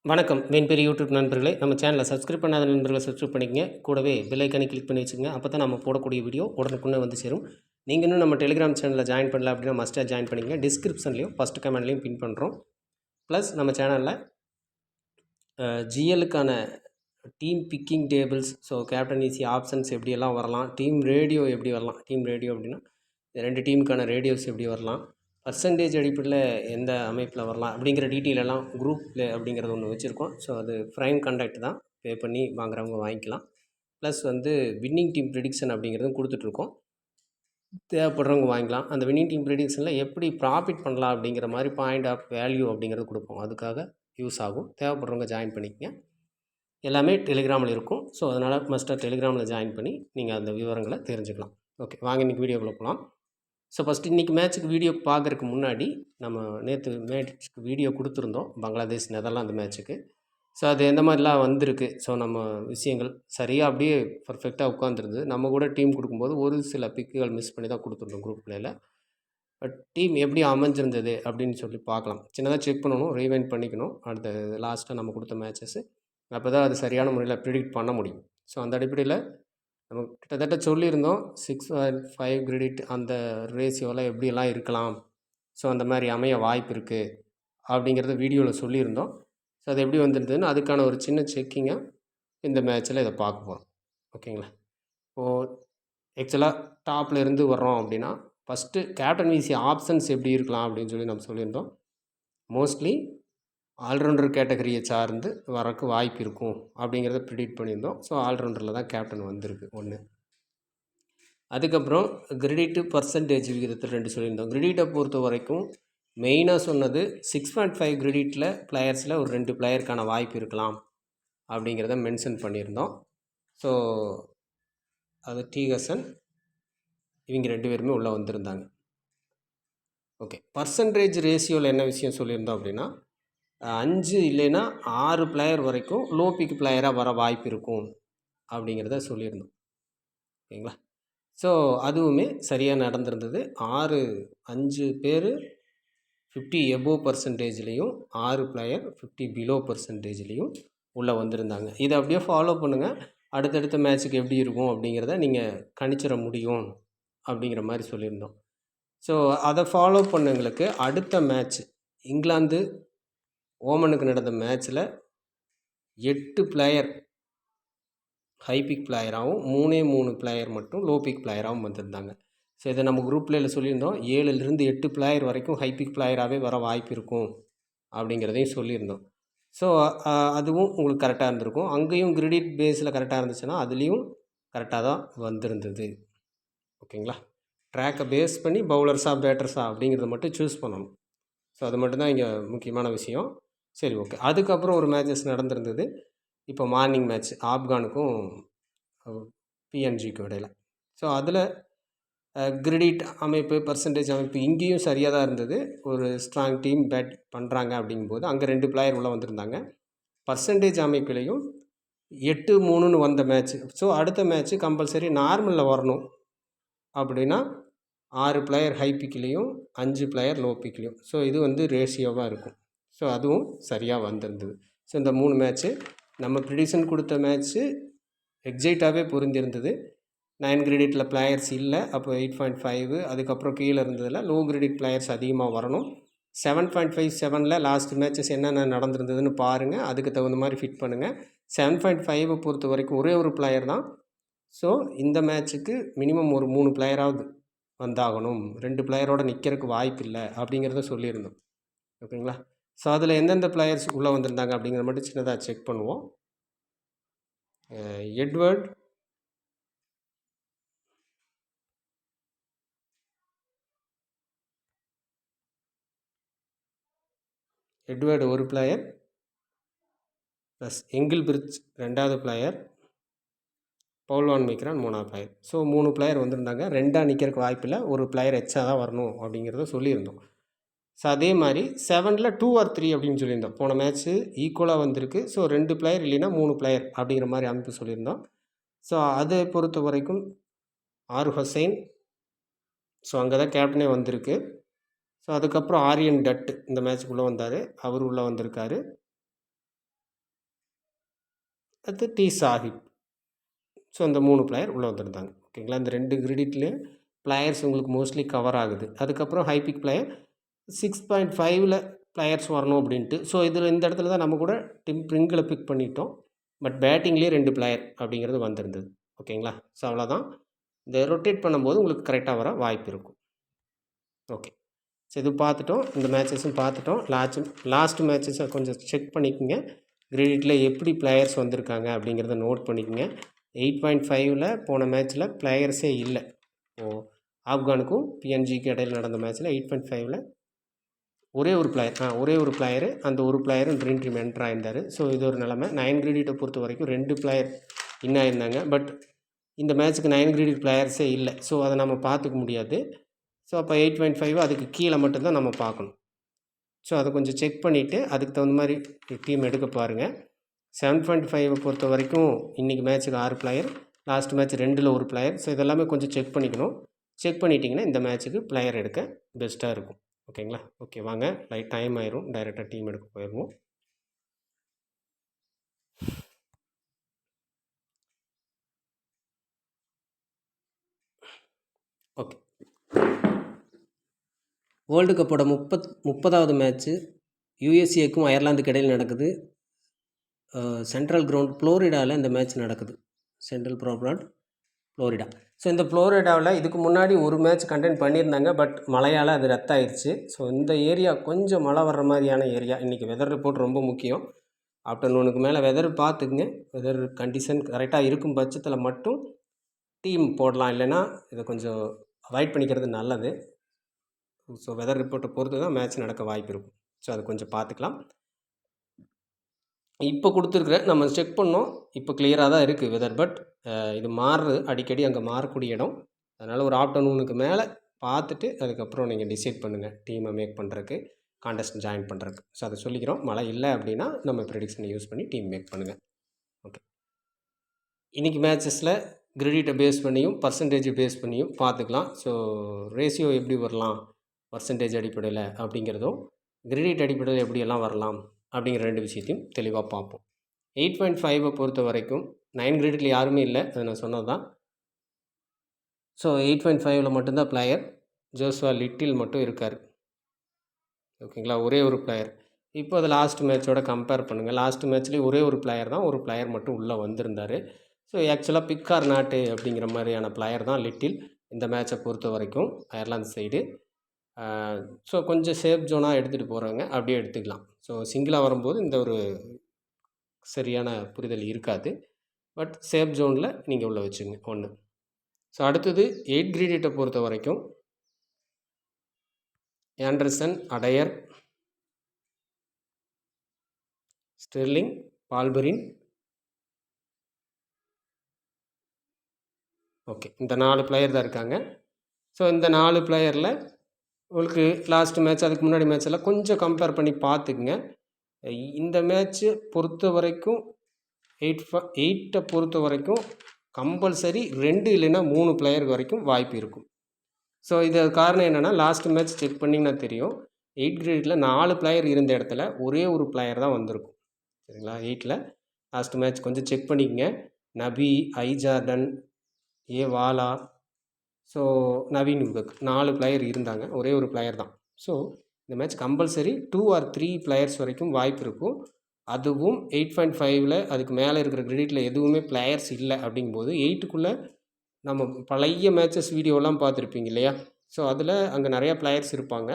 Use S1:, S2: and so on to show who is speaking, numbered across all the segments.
S1: வணக்கம் மீன்பெரிய யூடியூப் நண்பர்களே, நம்ம சேனலை சப்ஸ்கிரைப் பண்ணாத நண்பர்களை சப்ஸ்கிரைப் பண்ணிக்கங்க. கூடவே பெல் ஐக்கானை கிளிக் பண்ணி வச்சுக்கோங்க. அப்போ தான் நம்ம போடக்கூடிய வீடியோ உடனுக்குடனே வந்து சேரும். நீங்கள் இன்னும் நம்ம டெலிகிராம் சேனலில் ஜாயின் பண்ணல அப்படின்னா மஸ்ட்டாக ஜாயின் பண்ணிக்கங்க. டிஸ்கிரிப்ஷன்லையும் ஃபஸ்ட்டு கமெண்ட்லையும் பின் பண்ணுறோம். ப்ளஸ் நம்ம சேனலில் ஜிஎல்லுக்கான team picking tables, so captaincy options எப்படியெல்லாம் வரலாம், டீம் ரேடியோ எப்படி வரலாம், டீம் ரேடியோ அப்படின்னா 2 டீமுக்கான ரேடியோஸ் எப்படி வரலாம், பர்சன்டேஜ் அடிப்படையில் எந்த அமைப்பில் வரலாம் அப்படிங்கிற டீட்டெயில் எல்லாம் குரூப் ப்ளே அப்படிங்கிறது ஒன்று வச்சுருக்கோம். ஸோ அது ப்ரைம் கான்ட்ராக்ட் தான், பே பண்ணி வாங்குறவங்க வாங்கிக்கலாம். ப்ளஸ் வந்து வின்னிங் டீம் ப்ரெடிக்ஷன் அப்படிங்கிறதும் கொடுத்துட்ருக்கோம். தேவைப்படுறவங்க வாங்கிக்கலாம். அந்த வின்னிங் டீம் ப்ரெடிக்ஷனில் எப்படி ப்ராஃபிட் பண்ணலாம் அப்படிங்கிற மாதிரி பாயிண்ட் ஆஃப் வேல்யூ அப்படிங்கிறது கொடுப்போம். அதுக்காக யூஸ் ஆகும். தேவைப்படுறவங்க ஜாயின் பண்ணிக்கங்க. எல்லாமே டெலிகிராமில் இருக்கும். ஸோ அதனால் மஸ்ட்டாக டெலிகிராமில் ஜாயின் பண்ணி நீங்கள் அந்த விவரங்களை தெரிஞ்சுக்கலாம். ஓகே, வாங்க இன்றைக்கி வீடியோக்குள்ளே போகலாம். ஸோ ஃபஸ்ட்டு இன்றைக்கி மேட்ச்சுக்கு வீடியோ பார்க்குறதுக்கு முன்னாடி நம்ம நேற்று மேட்ச்சுக்கு வீடியோ கொடுத்துருந்தோம், பங்களாதேஷ் நெதர்லாந்து மேட்ச்சுக்கு. ஸோ அது எந்த மாதிரிலாம் வந்திருக்கு, ஸோ நம்ம விஷயங்கள் சரியாக அப்படியே பர்ஃபெக்டாக உட்காந்துருந்தது. நம்ம கூட டீம் கொடுக்கும்போது ஒரு சில பிக்குகள் மிஸ் பண்ணி தான் கொடுத்துருந்தோம் குரூப் பிளேயில். பட் டீம் எப்படி அமைஞ்சிருந்தது அப்படின்னு சொல்லி பார்க்கலாம். சின்னதாக செக் பண்ணணும், ரீவைண்ட் பண்ணிக்கணும். அடுத்த லாஸ்ட்டாக நம்ம கொடுத்த மேட்சஸ்ஸு அப்போ தான் அது சரியான முறையில் ப்ரிடிக்ட் பண்ண முடியும். ஸோ அந்த அடிப்படையில் நம்ம கிட்டத்தட்ட சொல்லியிருந்தோம் 6.5 கிரெடிட் அந்த ரேஷியோவில் எப்படியெல்லாம் இருக்கலாம், ஸோ அந்த மாதிரி அமைய வாய்ப்பு இருக்குது அப்படிங்கிறத வீடியோவில் சொல்லியிருந்தோம். ஸோ அது எப்படி வந்துருந்ததுன்னு அதுக்கான ஒரு சின்ன செக்கிங்காக இந்த மேட்ச்சில் இதை பார்க்க போகிறோம். ஓகேங்களா? இப்போது ஆக்சுவலாக டாப்பில் இருந்து வர்றோம் அப்படின்னா ஃபஸ்ட்டு கேப்டன் விசி ஆப்ஷன்ஸ் எப்படி இருக்கலாம் அப்படின்னு சொல்லி நம்ம சொல்லியிருந்தோம். மோஸ்ட்லி ஆல்ரவுண்டர் கேட்டகரியை சார்ந்து வரக்கு வாய்ப்பு இருக்கும் அப்படிங்கிறத ப்ரிடிக்ட் பண்ணியிருந்தோம். ஸோ ஆல்ரவுண்டரில் தான் கேப்டன் வந்திருக்கு ஒன்று. அதுக்கப்புறம் கிரெடிட்டு பர்சன்டேஜ் விகிதத்தில் 2 சொல்லியிருந்தோம். கிரெடிட்டை பொறுத்த வரைக்கும் மெயினாக சொன்னது 6.5 கிரெடிட்டில் பிளேயர்ஸில் ஒரு 2 பிளேயருக்கான வாய்ப்பு இருக்கலாம் அப்படிங்கிறத மென்ஷன் பண்ணியிருந்தோம். ஸோ அது டீகசன் இவங்க 2 பேருமே உள்ளே வந்திருந்தாங்க. ஓகே, பர்சன்டேஜ் ரேஷியோவில் என்ன விஷயம் சொல்லியிருந்தோம் அப்படின்னா 5 இல்லைன்னா 6 பிளேயர் வரைக்கும் லோ பிக் பிளேயராக வர வாய்ப்பு இருக்கும் அப்படிங்கிறத சொல்லியிருந்தோம். ஓகேங்களா? ஸோ அதுவுமே சரியாக நடந்திருந்தது. 5 பேர் 50 எபோவ் பர்சன்டேஜ்லேயும் 6 பிளேயர் 50 பிலோ பர்சன்டேஜ்லேயும் உள்ளே வந்திருந்தாங்க. இதை அப்படியே ஃபாலோ பண்ணுங்கள். அடுத்தடுத்த மேட்ச்சுக்கு எப்படி இருக்கும் அப்படிங்கிறத நீங்கள் கணிச்சிட முடியும் அப்படிங்கிற மாதிரி சொல்லியிருந்தோம். ஸோ அதை ஃபாலோ பண்ணவங்களுக்கு அடுத்த மேட்ச் இங்கிலாந்து ஓமனுக்கு நடந்த மேட்ச்சில் 8 பிளேயர் ஹை பிக் பிளேயராகவும் 3 பிளேயர் மட்டும் லோ பிக் பிளேயராகவும் வந்திருந்தாங்க. ஸோ இதை நம்ம குரூப் பிளேயில் சொல்லியிருந்தோம். 7லிருந்து 8 பிளேயர் வரைக்கும் ஹை பிக் பிளேயராகவே வர வாய்ப்பு இருக்கும் அப்படிங்கிறதையும் சொல்லியிருந்தோம். ஸோ அதுவும் உங்களுக்கு கரெக்டாக இருந்திருக்கும். அங்கேயும் கிரெடிட் பேஸில் கரெக்டாக இருந்துச்சுன்னா அதுலேயும் கரெக்டாக தான் வந்திருந்தது. ஓகேங்களா? ட்ராக்கை பேஸ் பண்ணி பவுலர்ஸா பேட்டர்ஸா அப்படிங்கிறத மட்டும் சூஸ் பண்ணணும். ஸோ அது மட்டும்தான் இங்கே முக்கியமான விஷயம். சரி, ஓகே. அதுக்கப்புறம் ஒரு மேட்சஸ் நடந்திருந்தது. இப்போ மார்னிங் மேட்ச் ஆப்கானுக்கும் பிஎன்ஜிக்கும் இடையில். ஸோ அதில் கிரெடிட் அமைப்பு பர்சன்டேஜ் அமைப்பு இங்கேயும் சரியாக தான் இருந்தது. ஒரு ஸ்ட்ராங் டீம் பேட் பண்ணுறாங்க அப்படிங்கும்போது அங்கே 2 பிளேயர் உள்ளே வந்திருந்தாங்க. பர்சன்டேஜ் அமைப்பிலையும் 8-3ன்னு வந்த மேட்ச்சு. ஸோ அடுத்த மேட்ச்சு கம்பல்சரி நார்மலில் வரணும் அப்படின்னா 6 பிளேயர் ஹை பிக்லேயும் 5 பிளேயர் லோ பிக்லேயும். ஸோ இது வந்து ரேஷியோவாக இருக்கும். ஸோ அதுவும் சரியாக வந்திருந்தது. ஸோ இந்த 3 மேட்ச்சு நம்ம ப்ரிடிக்ஷன் கொடுத்த மேட்ச்சு எக்ஸைட்டாகவே பொருந்திருந்தது. 9 கிரெடிட்டில் பிளேயர்ஸ் இல்லை, அப்போ 8.5. அதுக்கப்புறம் கீழே இருந்ததில் லோ கிரெடிட் பிளேயர்ஸ் அதிகமாக வரணும். 7.5 7ல் லாஸ்ட் மேட்சஸ் என்னென்ன நடந்திருந்ததுன்னு பாருங்கள். அதுக்கு தகுந்த மாதிரி ஃபிட் பண்ணுங்கள். 7.5 பொறுத்த வரைக்கும் ஒரே ஒரு பிளேயர் தான். ஸோ இந்த மேட்ச்சுக்கு மினிமம் ஒரு 3 பிளேயராவது வந்தாகணும், 2 பிளேயரோட நிற்கிறதுக்கு வாய்ப்பு இல்லை அப்படிங்கிறத சொல்லியிருந்தோம். ஓகேங்களா? ஸோ அதில் எந்தெந்த பிளேயர்ஸ் உள்ளே வந்திருந்தாங்க அப்படிங்கிற மட்டும் சின்னதாக செக் பண்ணுவோம். எட்வர்டு ஒரு பிளேயர், ப்ளஸ் எங்கில் பிரிட்ஜ் 2வது பிளேயர், பவுல் வான் மீக்ரான் 3வது பிளேயர். ஸோ 3 பிளேயர் வந்திருந்தாங்க. 2ஆக நிற்கிறதுக்கு வாய்ப்பில்லை, ஒரு பிளேயர் எக்ஸ்ட்ரா தான் வரணும் அப்படிங்கிறத சொல்லியிருந்தோம். ஸோ அதே மாதிரி 7ல் 2 or 3 அப்படின்னு சொல்லியிருந்தோம். போன மேட்ச்சு ஈக்குவலாக வந்திருக்கு. ஸோ 2 பிளேயர் இல்லைன்னா 3 பிளேயர் அப்படிங்கிற மாதிரி அமைப்பு சொல்லியிருந்தோம். ஸோ அதை பொறுத்த வரைக்கும் ஆர் ஹுசைன், ஸோ அங்கே தான் கேப்டனே வந்திருக்கு. ஸோ அதுக்கப்புறம் ஆரியன் டட் இந்த மேட்ச்சுக்குள்ளே வந்தார், அவர் உள்ளே வந்திருக்காரு. அடுத்து டி சாஹிப். ஸோ இந்த 3 பிளேயர் உள்ளே வந்திருந்தாங்க. ஓகேங்களா, இந்த 2 கிரெடிட்லேயே பிளேயர்ஸ் உங்களுக்கு மோஸ்ட்லி கவர் ஆகுது. அதுக்கப்புறம் ஹை பிக் பிளேயர் 6.5ல் பிளேயர்ஸ் வரணும் அப்படின்ட்டு. ஸோ இதில் இந்த இடத்துல தான் நம்ம கூட டிம் பிரிங்கில் பிக் பண்ணிட்டோம். பட் பேட்டிங்லேயே 2 பிளேயர் அப்படிங்கிறது வந்திருந்தது. ஓகேங்களா, ஸோ அவ்வளோதான். இந்த ரொட்டேட் பண்ணும்போது உங்களுக்கு கரெக்டாக வர வாய்ப்பு இருக்கும். ஓகே, ஸோ இது பார்த்துட்டோம். இந்த மேட்சஸும் பார்த்துட்டோம். லாஸ்ட் மேட்சஸை கொஞ்சம் செக் பண்ணிக்கோங்க. கிரெடிட்டில் எப்படி பிளேயர்ஸ் வந்திருக்காங்க அப்படிங்கிறத நோட் பண்ணிக்கோங்க. 8.5ல் போன மேட்ச்சில் பிளேயர்ஸே இல்லை. இப்போது ஆப்கானுக்கும் பிஎன்ஜிக்கு இடையில் நடந்த மேட்ச்சில் 8.5ல் ஒரே ஒரு பிளேயரு அந்த ஒரு பிளேயரும் ட்ரீம் டீம் என்ட்ரு ஆயிருந்தார். ஸோ இது ஒரு நிலமை. 9 கிரெடிட்டை பொறுத்த வரைக்கும் 2 பிளேயர் இன்னும் ஆயிருந்தாங்க. பட் இந்த மேட்ச்சுக்கு 9 கிரெடிட் பிளேயர்ஸே இல்லை. ஸோ அதை நம்ம பார்த்துக்க முடியாது. ஸோ அப்போ 8.5 அதுக்கு கீழே மட்டும்தான் நம்ம பார்க்கணும். ஸோ அதை கொஞ்சம் செக் பண்ணிவிட்டு அதுக்கு தகுந்த மாதிரி டீம் எடுக்க பாருங்கள். 7.5 பொறுத்த வரைக்கும் இன்றைக்கி மேட்ச்சுக்கு 6 பிளேயர், லாஸ்ட் மேட்ச் 2ல் ஒரு பிளேயர். ஸோ இதெல்லாமே கொஞ்சம் செக் பண்ணிக்கணும். செக் பண்ணிட்டீங்கன்னா இந்த மேட்ச்சுக்கு பிளேயர் எடுக்க பெஸ்ட்டாக இருக்கும். ஓகேங்களா, ஓகே வாங்க, லைட் டைம் ஆயிரும், டைரெக்டாக டீம் எடுக்க போயிடுவோம். ஓகே, வேர்ல்டு கப்போட 30வது மேட்ச்சு யூஎஸ்ஏக்கும் அயர்லாந்துக்கு இடையில் நடக்குது. சென்ட்ரல் கிரவுண்ட் ஃப்ளோரிடாவில் இந்த மேட்ச் நடக்குது. Central ப்ரோக்ராண்ட் Florida. ஸோ இந்த ஃப்ளோரிடாவில் இதுக்கு முன்னாடி ஒரு மேட்ச் கண்டெக்ட் பண்ணியிருந்தாங்க. பட் மழையால் அது ரத்தாயிருச்சு. ஸோ இந்த ஏரியா கொஞ்சம் மழை வர்ற மாதிரியான ஏரியா. இன்றைக்கி வெதர் ரிப்போர்ட் ரொம்ப முக்கியம். ஆஃப்டர்நூனுக்கு மேலே வெதர் பார்த்துக்குங்க. வெதர் கண்டிஷன் கரெக்டாக இருக்கும் பட்சத்தில் மட்டும் டீம் போடலாம், இல்லைன்னா இதை கொஞ்சம் அவாய்ட் பண்ணிக்கிறது நல்லது. ஸோ வெதர் ரிப்போர்ட்டை பொறுத்து தான் மேட்ச் நடக்க வாய்ப்பு இருக்கும். ஸோ அது கொஞ்சம் பார்த்துக்கலாம். இப்போ கொடுத்துருக்குற நம்ம செக் பண்ணோம், இப்போ கிளியராக தான் இருக்குது வெதர். பட் இது மாறுறது, அடிக்கடி அங்கே மாறக்கூடிய இடம். அதனால் ஒரு ஆஃப்டர்நூனுக்கு மேலே பார்த்துட்டு அதுக்கப்புறம் நீங்கள் டிசைட் பண்ணுங்கள் டீமை மேக் பண்ணுறதுக்கு, கான்டெஸ்ட் ஜாயின் பண்ணுறதுக்கு. ஸோ அதை சொல்லிக்கிறோம். மழை இல்லை அப்படின்னா நம்ம ப்ரெடிக்ஷனை யூஸ் பண்ணி டீம் மேக் பண்ணுங்கள். ஓகே, இன்றைக்கி மேட்சஸில் கிரெடிட்டை பேஸ் பண்ணியும் பர்சன்டேஜை பேஸ் பண்ணியும் பார்த்துக்கலாம். ஸோ ரேஷியோ எப்படி வரலாம் பர்சன்டேஜ் அடிப்படையில் அப்படிங்கிறதும், கிரெடிட் அடிப்படையில் எப்படியெல்லாம் வரலாம் அப்படிங்கிற 2 விஷயத்தையும் தெளிவாக பார்ப்போம். 8.5 பொறுத்த வரைக்கும் 9 கிரெடிட்டில் யாருமே இல்லை, அது நான் சொன்னது தான். ஸோ 8.5ல் மட்டும்தான் பிளேயர் ஜோஸ்வா லிட்டில் மட்டும் இருக்கார். ஓகேங்களா, ஒரே ஒரு பிளேயர். இப்போ அது லாஸ்ட் மேட்சோட கம்பேர் பண்ணுங்கள். லாஸ்ட் மேட்ச்லேயும் ஒரே ஒரு பிளேயர் தான், ஒரு பிளேயர் மட்டும் உள்ளே வந்திருந்தார். ஸோ ஆக்சுவலாக பிக் ஆர் நாட்டு அப்படிங்கிற மாதிரியான பிளேயர் தான் லிட்டில் இந்த மேட்சை பொறுத்த வரைக்கும் அயர்லாந்து சைடு. ஸோ கொஞ்சம் சேஃப் ஜோனாக எடுத்துகிட்டு போகிறாங்க, அப்படியே எடுத்துக்கலாம். ஸோ சிங்கிளாக வரும்போது இந்த ஒரு சரியான புரிதல் இருக்காது. பட் சேஃப் ஜோனில் நீங்கள் உள்ளே வச்சுங்க 1. ஸோ அடுத்தது 8 கிரெடிட்டை பொறுத்த வரைக்கும் ஆண்டர்சன், அடையர், ஸ்டெர்லிங், பால்பரின். ஓகே, இந்த 4 பிளேயர் தான் இருக்காங்க. ஸோ இந்த 4 பிளேயரில் உங்களுக்கு லாஸ்ட் மேட்ச் அதுக்கு முன்னாடி மேட்செல்லாம் கொஞ்சம் கம்பேர் பண்ணி பார்த்துக்குங்க. இந்த மேட்ச்சு பொறுத்த வரைக்கும் 8 பொறுத்த வரைக்கும் கம்பல்சரி 2 இல்லைன்னா 3 பிளேயர் வரைக்கும் வாய்ப்பு இருக்கும். ஸோ இது காரணம் என்னென்னா, லாஸ்ட் மேட்ச் செக் பண்ணிங்கன்னா தெரியும், 8 கிரேடில் 4 பிளேயர் இருந்த இடத்துல ஒரே ஒரு பிளேயர் தான் வந்திருக்கும். சரிங்களா, 8ல் லாஸ்ட் மேட்ச் கொஞ்சம் செக் பண்ணிக்கங்க. நபி, ஐஜார்டன், வாலா, ஸோ நவீன் உபக் 4 பிளேயர் இருந்தாங்க, ஒரே ஒரு பிளேயர் தான். ஸோ இந்த மேட்ச் கம்பல்சரி 2 or 3 பிளேயர்ஸ் வரைக்கும் வாய்ப்பு இருக்கும். அதுவும் 8.5ல் அதுக்கு மேலே இருக்கிற கிரெடிட்டில் எதுவுமே பிளேயர்ஸ் இல்லை அப்படிங்கும்போது 8க்குள்ளே நம்ம பழைய மேட்சஸ் வீடியோலாம் பார்த்துருப்பீங்க இல்லையா? ஸோ அதில் அங்கே நிறையா பிளேயர்ஸ் இருப்பாங்க.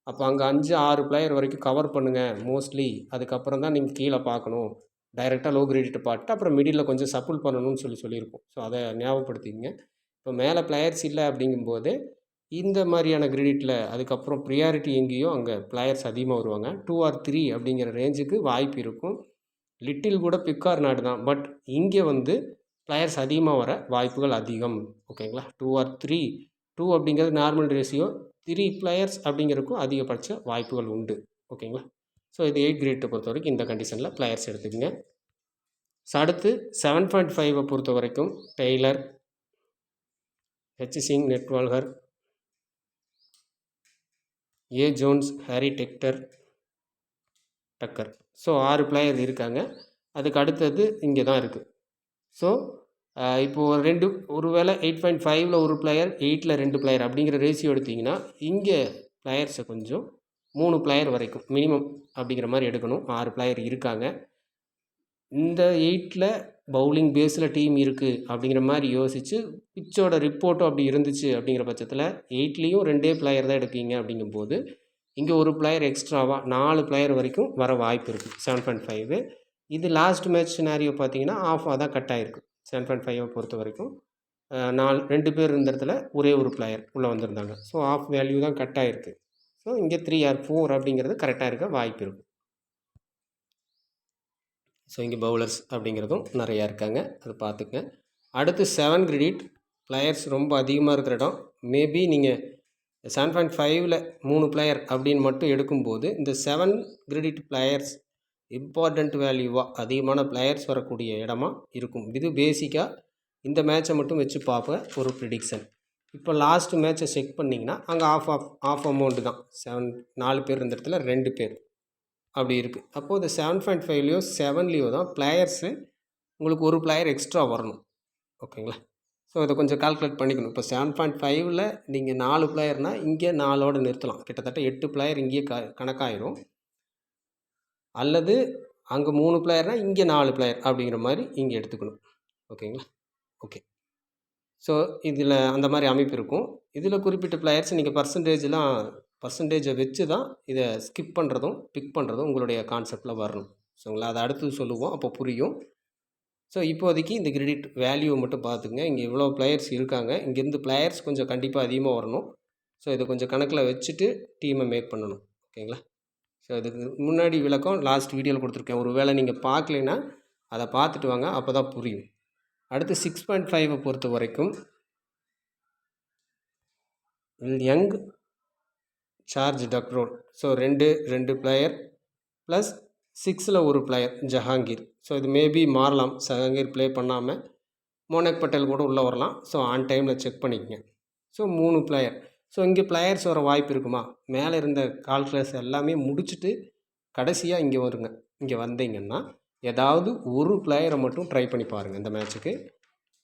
S1: அப்போ அங்கே 5-6 பிளேயர் வரைக்கும் கவர் பண்ணுங்கள் மோஸ்ட்லி. அதுக்கப்புறம் தான் நீங்கள் கீழே பார்க்கணும். டைரெக்டாக லோ கிரெடிட்டை பார்த்துட்டு அப்புறம் மிடில் கொஞ்சம் சப்போர்ட் பண்ணணும்னு சொல்லியிருப்போம். ஸோ அதை ஞாபகப்படுத்திங்க. இப்போ மேலே பிளேயர்ஸ் இல்லை அப்படிங்கும்போது இந்த மாதிரியான கிரெடிட்டில் அதுக்கப்புறம் ப்ரியாரிட்டி எங்கேயோ அங்கே பிளேயர்ஸ் அதிகமாக வருவாங்க. 2 or 3 அப்படிங்கிற ரேஞ்சுக்கு வாய்ப்பு இருக்கும். லிட்டில் கூட பிக்கார் நாடு தான், பட் இங்கே பிளேயர்ஸ் அதிகமாக வர வாய்ப்புகள் அதிகம். ஓகேங்களா, 2 or 3, 2 அப்படிங்கிறது நார்மல் ரேஷியோ, 3 பிளேயர்ஸ் அப்படிங்கிறதுக்கும் அதிகபட்ச வாய்ப்புகள் உண்டு. ஓகேங்களா, ஸோ இது 8 கிரேட்டை பொறுத்த வரைக்கும் இந்த கண்டிஷனில் பிளேயர்ஸ் எடுத்துக்கங்க. ஸோ அடுத்து 7.5 பொறுத்த வரைக்கும் Taylor, Singh, Netravalkar, Jones, Harry Tector, Tucker. So 6 player இருக்காங்க. அதுக்கு அடுத்தது இங்கே தான் இருக்குது. ஸோ இப்போது ஒரு வேளை 8.5ல் ஒரு பிளேயர், 8ல் 2 பிளேயர் அப்படிங்கிற ரேஷியோ எடுத்திங்கன்னா இங்கே பிளேயர்ஸை கொஞ்சம் 3 பிளேயர் வரைக்கும் மினிமம் அப்படிங்கிற மாதிரி எடுக்கணும். 6 பிளேயர் இருக்காங்க. இந்த 8ல் பவுலிங் பேஸில் டீம் இருக்குது அப்படிங்கிற மாதிரி யோசித்து பிச்சோட ரிப்போர்ட்டும் அப்படி இருந்துச்சு அப்படிங்கிற பட்சத்தில் 8லேயும் 2 பிளேயர் தான் எடுக்கீங்க அப்படிங்கும்போது இங்கே ஒரு பிளேயர் எக்ஸ்ட்ராவாக 4 பிளேயர் வரைக்கும் வர வாய்ப்பு இருக்குது 7.5. இது லாஸ்ட் மேட்ச் சினாரியோ பார்த்தீங்கன்னா ஆஃபாக தான் கட் ஆகிருக்கு. 7.5 பொறுத்த வரைக்கும் 2 பேர் இருந்த இடத்துல ஒரே ஒரு பிளேயர் உள்ளே வந்திருந்தாங்க. ஸோ ஆஃப் வேல்யூ தான் கட் ஆகிருக்கு. ஸோ இங்கே 3 or 4 அப்படிங்கிறது கரெக்டாக இருக்க வாய்ப்பு இருக்குது. ஸோ இங்கே பவுலர்ஸ் அப்படிங்கிறதும் நிறையா இருக்காங்க, அது பார்த்துக்கங்க. அடுத்து 7 கிரெடிட் பிளேயர்ஸ் ரொம்ப அதிகமாக இருக்கிற இடம். மேபி நீங்கள் 7.5ல் 3 பிளேயர் அப்படின்னு மட்டும் எடுக்கும்போது இந்த 7 கிரெடிட் பிளேயர்ஸ் இம்பார்ட்டண்ட் வேல்யூவாக அதிகமான பிளேயர்ஸ் வரக்கூடிய இடமா இருக்கும். இது பேசிக்காக இந்த மேட்சை மட்டும் வச்சு பார்ப்ப ஒரு ப்ரிடிக்ஷன். இப்போ லாஸ்ட் மேட்சை செக் பண்ணிங்கன்னா அங்கே ஆஃப் அமௌண்ட்டு தான் 4 பேர் இருந்த இடத்துல 2 பேர் அப்படி இருக்குது. அப்போது இந்த 7.5லேயோ 7லேயோ தான் பிளேயர்ஸு உங்களுக்கு ஒரு பிளேயர் எக்ஸ்ட்ரா வரணும். ஓகேங்களா? ஸோ இதை கொஞ்சம் கால்குலேட் பண்ணிக்கணும். இப்போ 7.5ல் நீங்கள் 4 பிளேயர்னால் இங்கே 4ஓடு நிறுத்தலாம். கிட்டத்தட்ட 8 பிளேயர் இங்கேயே கணக்காயிரும். அல்லது அங்கே 3 பிளேயர்னால் இங்கே 4 பிளேயர் அப்படிங்கிற மாதிரி இங்கே எடுத்துக்கணும். ஓகேங்களா? ஓகே. ஸோ இதில் அந்த மாதிரி அமைப்பு இருக்கும். இதில் குறிப்பிட்ட பிளேயர்ஸ் நீங்கள் பர்சன்டேஜை வச்சு தான் இதை ஸ்கிப் பண்ணுறதும் பிக் பண்ணுறதும் உங்களுடைய கான்செப்டில் வரணும். ஸோங்களா, அதை அடுத்து சொல்லுவோம், அப்போ புரியும். ஸோ இப்போதைக்கு இந்த கிரெடிட் வேல்யூவை மட்டும் பார்த்துங்க. இங்கே இவ்வளோ பிளேயர்ஸ் இருக்காங்க. இங்கேருந்து பிளேயர்ஸ் கொஞ்சம் கண்டிப்பாக அதிகமாக வரணும். ஸோ இதை கொஞ்சம் கணக்கில் வச்சுட்டு டீமை மேக் பண்ணணும். ஓகேங்களா? ஸோ இதுக்கு முன்னாடி விளக்கம் லாஸ்ட் வீடியோவில் கொடுத்துருக்கேன். ஒரு வேளை நீங்கள் பார்க்கலைன்னா அதை பார்த்துட்டு வாங்க, அப்போ தான் புரியும். அடுத்து 6.5 பொறுத்த வரைக்கும் Young, George Dockrell. So 2 player plus 6ல் ஒரு பிளேயர் ஜஹாங்கீர். ஸோ இது மேபி மாறலாம். ஜஹாங்கீர் ப்ளே பண்ணாமல் மோனக் பட்டேல் கூட உள்ளே வரலாம். ஸோ ஆன் டைமில் செக் பண்ணிக்கங்க. So 3 player. ஸோ இங்கே பிளேயர்ஸ் வர வாய்ப்பு இருக்குமா? மேலே இருந்த கால்குலேஷன் எல்லாமே முடிச்சுட்டு கடைசியாக இங்கே வருங்க. இங்கே வந்தீங்கன்னா ஏதாவது ஒரு பிளேயரை மட்டும் ட்ரை பண்ணி பாருங்கள். இந்த மேட்ச்சுக்கு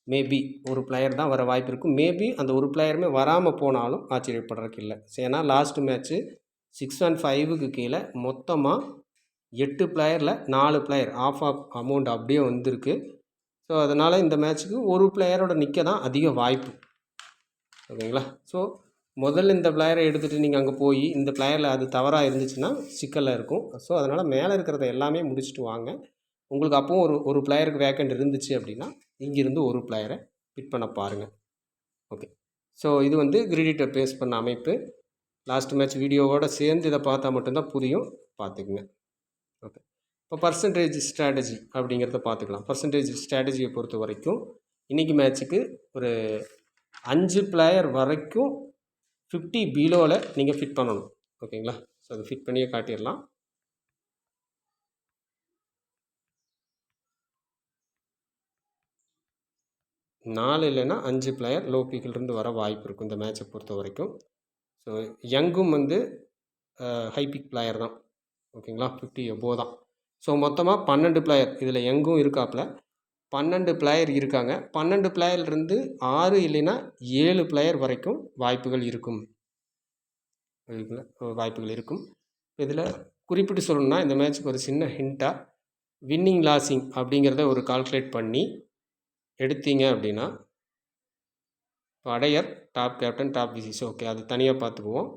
S1: மேபி ஒரு பிளேயர் தான் வர வாய்ப்பு இருக்கும். மேபி அந்த ஒரு பிளேயருமே வராமல் போனாலும் ஆச்சரியப்படுறதுக்கு இல்லை. ஏன்னா லாஸ்ட் மேட்ச்சு 6.5க்கு கீழே மொத்தமாக 8 பிளேயரில் 4 பிளேயர் ஆஃப் அமௌண்ட் அப்படியே வந்திருக்கு. ஸோ அதனால் இந்த மேட்ச்சுக்கு ஒரு பிளேயரோட நிற்க தான் அதிக வாய்ப்பு. ஓகேங்களா? ஸோ முதல்ல இந்த பிளேயரை எடுத்துகிட்டு நீங்கள் அங்கே போய் இந்த பிளேயரில் அது தவறாக இருந்துச்சுன்னா சிக்கலில் இருக்கும். ஸோ அதனால் மேலே இருக்கிறத எல்லாமே முடிச்சுட்டு வாங்க. உங்களுக்கு அப்போவும் ஒரு பிளேயருக்கு வேக்கண்ட் இருந்துச்சு அப்படின்னா இங்கிருந்து ஒரு பிளேயரை பிட் பண்ண பாருங்கள். ஓகே. ஸோ இது கிரெடிட்டை பேஸ் பண்ண அமைப்பு. லாஸ்ட் மேட்ச் வீடியோவோடு சேர்ந்து இதை பார்த்தா மட்டும்தான் புரியும், பார்த்துக்குங்க. ஓகே. இப்போ பர்சன்டேஜ் ஸ்ட்ராட்டஜி அப்படிங்கிறத பார்த்துக்கலாம். பர்சன்டேஜ் ஸ்ட்ராட்டஜியை பொறுத்த வரைக்கும் இன்றைக்கி மேட்ச்சுக்கு ஒரு 5 பிளேயர் வரைக்கும் 50 பிலோவில் நீங்கள் ஃபிட் பண்ணணும். ஓகேங்களா? ஸோ அதை ஃபிட் பண்ணியே காட்டிடலாம். நாலு இல்லைன்னா 5 பிளேயர் லோ பீக்கிலிருந்து வர வாய்ப்பு இருக்கும் இந்த மேட்சை பொறுத்த வரைக்கும். ஸோ யங்கும் ஹை பிக் பிளேயர் தான். ஓகேங்களா? 50 எபோவ் தான். ஸோ மொத்தமாக 12 பிளேயர் இதில் யங்கும் இருக்காப்புல 12 பிளேயர் இருக்காங்க. 12 பிளேயர்லேருந்து 6 இல்லைன்னா 7 பிளேயர் வரைக்கும் வாய்ப்புகள் இருக்கும். இதில் குறிப்பிட்டு சொல்லணும்னா இந்த மேட்ச்சுக்கு ஒரு சின்ன ஹிண்ட்டாக வின்னிங் லாஸிங் அப்படிங்கிறத ஒரு கால்குலேட் பண்ணி எடுத்தீங்க அப்படின்னா இப்போ அடையர் டாப் கேப்டன் டாப் விசிஸ் ஓகே அது தனியாக பார்த்துக்குவோம்.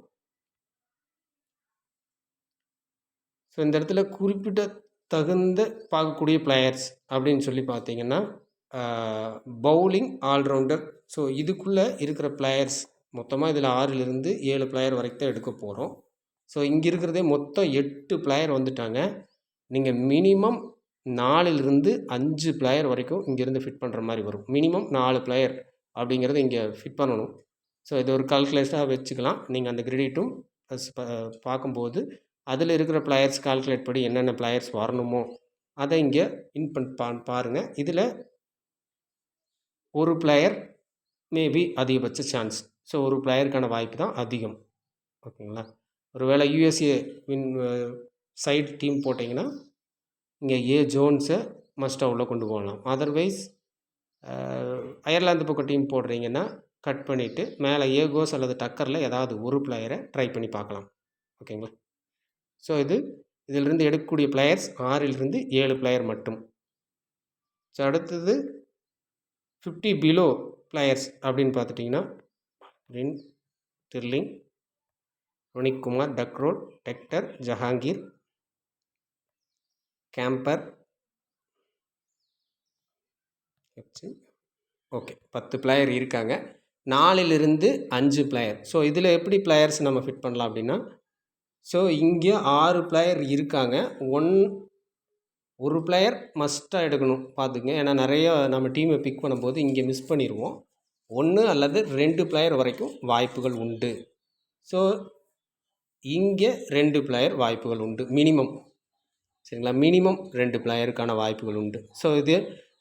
S1: ஸோ இந்த இடத்துல குறிப்பிட்ட தகுந்த பார்க்கக்கூடிய பிளேயர்ஸ் அப்படின்னு சொல்லி பார்த்தீங்கன்னா பவுலிங் ஆல்ரவுண்டர். ஸோ இதுக்குள்ளே இருக்கிற பிளேயர்ஸ் மொத்தமாக இதில் 6லிருந்து 7 பிளேயர் வரைக்கும் தான் எடுக்க போகிறோம். ஸோ இங்கே இருக்கிறதே மொத்தம் 8 பிளேயர் வந்துட்டாங்க. நீங்கள் மினிமம் 4லிருந்து 5 பிளேயர் வரைக்கும் இங்கேருந்து ஃபிட் பண்ணுற மாதிரி வரும். மினிமம் 4 பிளேயர் அப்படிங்கிறத இங்கே ஃபிட் பண்ணணும். ஸோ இது ஒரு கால்குலேஷனாக வச்சுக்கலாம். நீங்கள் அந்த கிரெடிட்டும் பார்க்கும்போது அதில் இருக்கிற பிளேயர்ஸ் கால்குலேட் படி என்னென்ன பிளேயர்ஸ் வரணுமோ அதை இங்கே இன் பாருங்கள். இதில் ஒரு பிளேயர் மேபி அதிகபட்ச சான்ஸ். ஸோ ஒரு பிளேயருக்கான வாய்ப்பு தான் அதிகம். ஓகேங்களா? ஒருவேளை யூஎஸ்ஏ சைடு டீம் போட்டிங்கன்னா இங்கே ஜோன்ஸை மஸ்ட்டாக உள்ளே கொண்டு போகலாம். அதர்வைஸ் அயர்லாந்து பக்கம் டீம் போடுறீங்கன்னா கட் பண்ணிவிட்டு மேலே ஏகோஸ் அல்லது டக்கரில் ஏதாவது ஒரு பிளேயரை ட்ரை பண்ணி பார்க்கலாம். ஓகேங்களா? ஸோ இதிலிருந்து எடுக்கக்கூடிய பிளேயர்ஸ் 6லிருந்து 7 பிளேயர் மட்டும். ஸோ அடுத்தது 50 பிலோ பிளேயர்ஸ் அப்படின்னு பார்த்துட்டிங்கன்னா ரின், Stirling, Ronit Kumar, Dockrell, Tector, Jahangir, Campher. Okay, 10 player இருக்காங்க. 4லிருந்து 5 பிளேயர். ஸோ இதில் எப்படி பிளேயர்ஸ் நம்ம ஃபிட் பண்ணலாம் அப்படின்னா, ஸோ இங்கே 6 பிளேயர் இருக்காங்க. ஒரு பிளேயர் மஸ்ட்டாக எடுக்கணும் பார்த்துங்க. ஏன்னா நிறைய நம்ம டீமை பிக் பண்ணும்போது இங்கே மிஸ் பண்ணிடுவோம். 1 அல்லது 2 பிளேயர் வரைக்கும் வாய்ப்புகள் உண்டு. ஸோ இங்கே 2 பிளேயர் வாய்ப்புகள் உண்டு மினிமம். சரிங்களா? மினிமம் 2 பிளேயருக்கான வாய்ப்புகள் உண்டு. ஸோ இது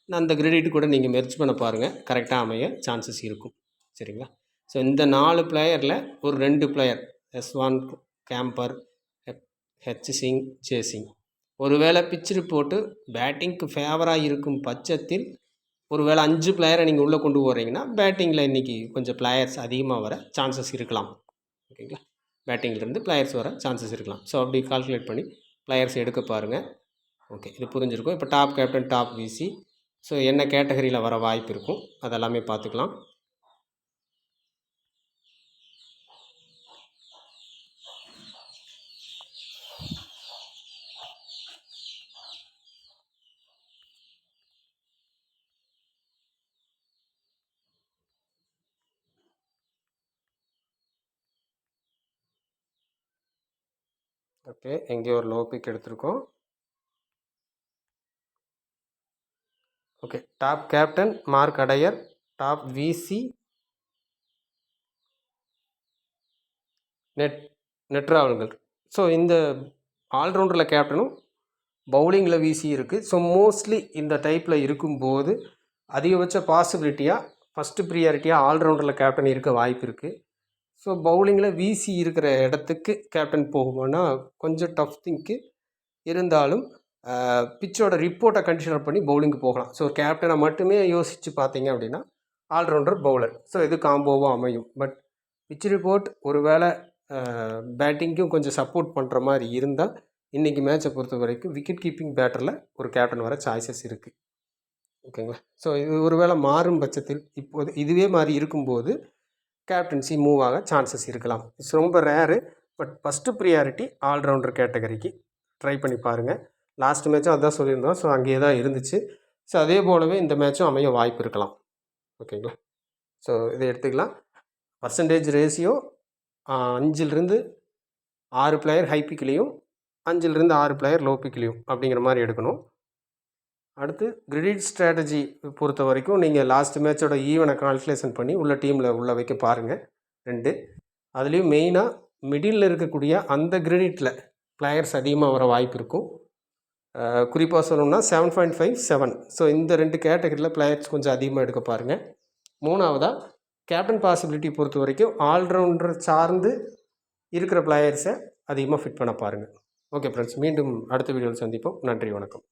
S1: அந்த கிரெடிட் கூட நீங்கள் மெர்ஜ் பண்ண பாருங்கள், கரெக்டாக அமைய சான்சஸ் இருக்கும். சரிங்களா? ஸோ இந்த 4 பிளேயரில் ஒரு 2 பிளேயர் S1 கேம்பர், ஹெச் சிங், ஜே சிங் ஒருவேளை பிச்சு போட்டு பேட்டிங்க்கு ஃபேவராக இருக்கும் பட்சத்தில் ஒருவேளை 5 பிளேயரை நீங்கள் உள்ளே கொண்டு போகிறீங்கன்னா பேட்டிங்கில் இன்றைக்கி கொஞ்சம் பிளேயர்ஸ் அதிகமாக வர சான்சஸ் இருக்கலாம். ஓகேங்களா? பேட்டிங்கிலேருந்து பிளேயர்ஸ் வர சான்சஸ் இருக்கலாம். ஸோ அப்படி கால்குலேட் பண்ணி பிளேயர்ஸ் எடுக்க பாருங்கள். ஓகே, இது புரிஞ்சிருக்கும். இப்போ டாப் கேப்டன், டாப் விசி, ஸோ என்ன கேட்டகரியில் வர வாய்ப்பு இருக்கும் அதெல்லாமே பார்த்துக்கலாம். ஓகே, எங்கே ஒரு லோ பிக் எடுத்திருக்கோம். Okay, top captain Mark Adair, top VC Netravalkar. So இந்த ஆல்ரவுண்டரில் கேப்டனும் பவுலிங்கில் விசி இருக்குது. ஸோ மோஸ்ட்லி இந்த டைப்பில் இருக்கும்போது அதிகபட்ச பாசிபிலிட்டியாக ஃபஸ்ட்டு ப்ரியாரிட்டியாக ஆல்ரவுண்டரில் கேப்டன் இருக்க வாய்ப்பு இருக்குது. ஸோ பவுலிங்கில் விசி இருக்கிற இடத்துக்கு கேப்டன் போகும்போனா கொஞ்சம் டஃப் திங்க்கு இருந்தாலும் பிச்சோட ரிப்போர்ட்டை கன்சிடர் பண்ணி பவுலிங்கு போகலாம். ஸோ கேப்டனை மட்டுமே யோசித்து பார்த்தீங்க அப்படின்னா ஆல்ரவுண்டர் பவுலர், ஸோ இது காம்போவாக அமையும். பட் பிச் ரிப்போர்ட் ஒரு வேளை பேட்டிங்க்கும் கொஞ்சம் சப்போர்ட் பண்ணுற மாதிரி இருந்தால் இன்றைக்கி மேட்சை பொறுத்த வரைக்கும் விக்கெட் கீப்பிங் பேட்டரில் ஒரு கேப்டன் வர சாய்ஸஸ் இருக்குது. ஓகேங்களா? ஸோ இது ஒரு வேளை மாறும் பட்சத்தில் இப்போது இதுவே மாதிரி இருக்கும்போது கேப்டன்சி மூவ் ஆக சான்சஸ் இருக்கலாம். இட்ஸ் ரொம்ப rare. But first priority allrounder கேட்டகரிக்கு ட்ரை பண்ணி பாருங்கள். லாஸ்ட் மேட்சும் அதுதான் சொல்லியிருந்தோம். ஸோ அங்கேயே தான் இருந்துச்சு. ஸோ அதே போலவே இந்த மேட்சும் அமைய வாய்ப்பு இருக்கலாம். ஓகேங்களா? ஸோ இதை எடுத்துக்கலாம். பர்சன்டேஜ் ரேஷியோ 5லிருந்து 6 பிளேயர் ஹை பிக்லேயும் 5லிருந்து 6 பிளேயர் லோ பிக்லேயும் அப்படிங்கிற மாதிரி எடுக்கணும். அடுத்து கிரெடிட் ஸ்ட்ராட்டஜி பொறுத்த வரைக்கும் நீங்கள் லாஸ்ட் மேட்சோட ஈவனை கால்குலேஷன் பண்ணி உள்ள டீமில் உள்ள வைக்க பாருங்கள். 2 அதுலேயும் மெயினாக மிடில் இருக்கக்கூடிய அந்த கிரெடிட்டில் பிளேயர்ஸ் அதிகமாக வர வாய்ப்பு இருக்கும். குறிப்பாக சொல்லணும்னா 7.5, 7. ஸோ இந்த 2 கேட்டகரியில் பிளேயர்ஸ் கொஞ்சம் அதிகமாக எடுக்க பாருங்கள். 3வதாக கேப்டன் பாசிபிலிட்டி பொறுத்த வரைக்கும் ஆல்ரவுண்டர் சார்ந்து இருக்கிற பிளேயர்ஸை அதிகமாக ஃபிட் பண்ண பாருங்கள். ஓகே ஃப்ரெண்ட்ஸ், மீண்டும் அடுத்த வீடியோவில் சந்திப்போம். நன்றி, வணக்கம்.